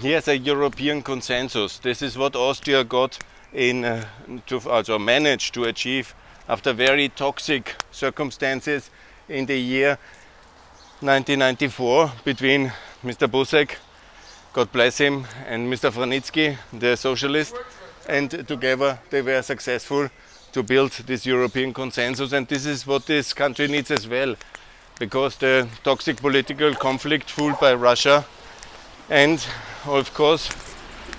Here's a European consensus. This is what Austria got also managed to achieve after very toxic circumstances in the year 1994 between Mr. Buzek, God bless him, and Mr. Vranitzky, the socialist, and together they were successful to build this European consensus, and this is what this country needs as well, because the toxic political conflict fueled by Russia and of course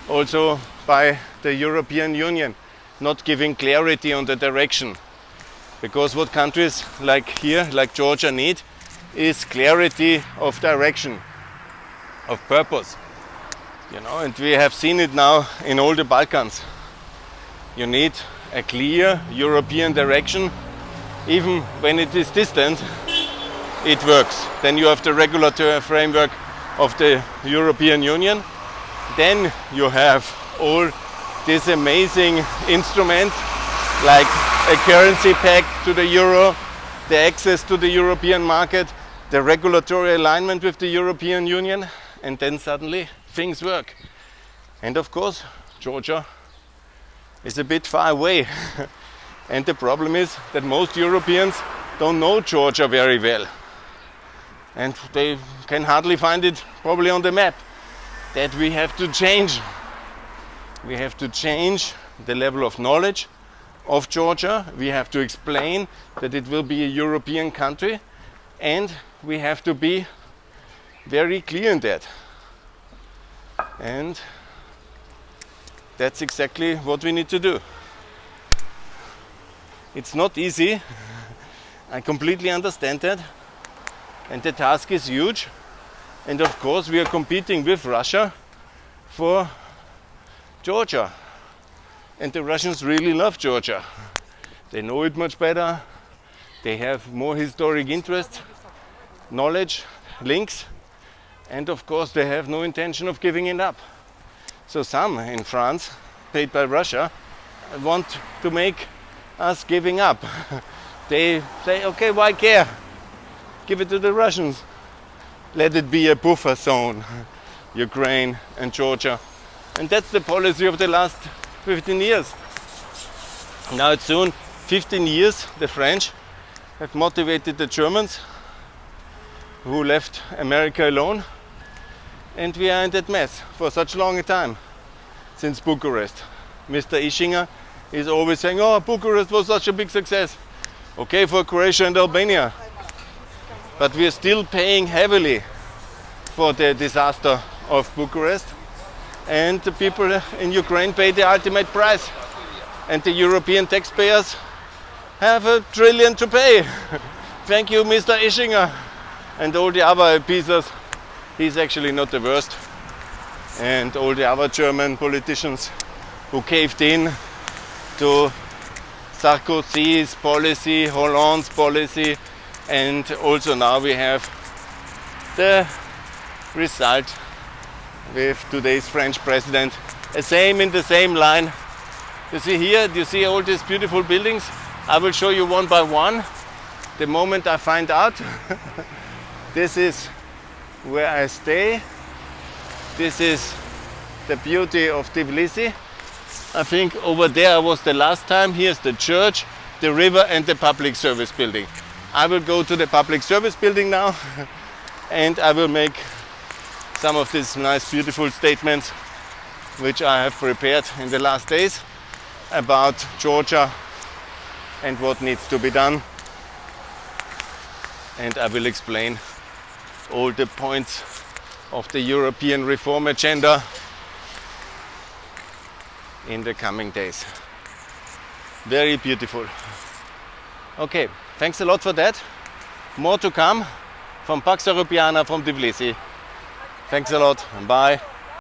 also by the European Union not giving clarity on the direction. Because what countries like here, like Georgia, need is clarity of direction, of purpose. You know, and we have seen it now in all the Balkans. You need a clear European direction. Even when it is distant, it works. Then you have the regulatory framework of the European Union. Then you have all these amazing instruments like a currency peg to the euro, the access to the European market, the regulatory alignment with the European Union, and then suddenly things work. And of course, Georgia is a bit far away. And the problem is that most Europeans don't know Georgia very well. And they can hardly find it probably on the map. That we have to change. We have to change the level of knowledge of Georgia. We have to explain that it will be a European country, and we have to be very clear in that. And that's exactly what we need to do. It's not easy. I completely understand that. And the task is huge. And of course we are competing with Russia for Georgia. And the Russians really love Georgia. They know it much better. They have more historic interest, knowledge, links. And of course they have no intention of giving it up. So some in France, paid by Russia, want to make us giving up. They say, okay, why care? Give it to the Russians. Let it be a buffer zone, Ukraine and Georgia. And that's the policy of the last 15 years. Now it's soon 15 years the French have motivated the Germans who left America alone. And we are in that mess for such a long time, since Bucharest. Mr. Ischinger is always saying, oh, Bucharest was such a big success. Okay, for Croatia and Albania. But we are still paying heavily for the disaster of Bucharest. And the people in Ukraine pay the ultimate price. And the European taxpayers have $1 trillion to pay. Thank you, Mr. Ischinger. And all the other pieces. He's actually not the worst. And all the other German politicians who caved in to Sarkozy's policy, Hollande's policy, and also now we have the result with today's French president, in the same line. You see here, you see all these beautiful buildings? I will show you one by one. The moment I find out, this is where I stay. This is the beauty of Tbilisi. I think over there I was the last time. Here's the church, the river and the public service building. I will go to the public service building now and I will make some of these nice beautiful statements which I have prepared in the last days about Georgia and what needs to be done. And I will explain all the points of the European reform agenda in the coming days. Very beautiful. Okay, thanks a lot for that. More to come from Pax Europiana from Tbilisi. Thanks a lot and bye.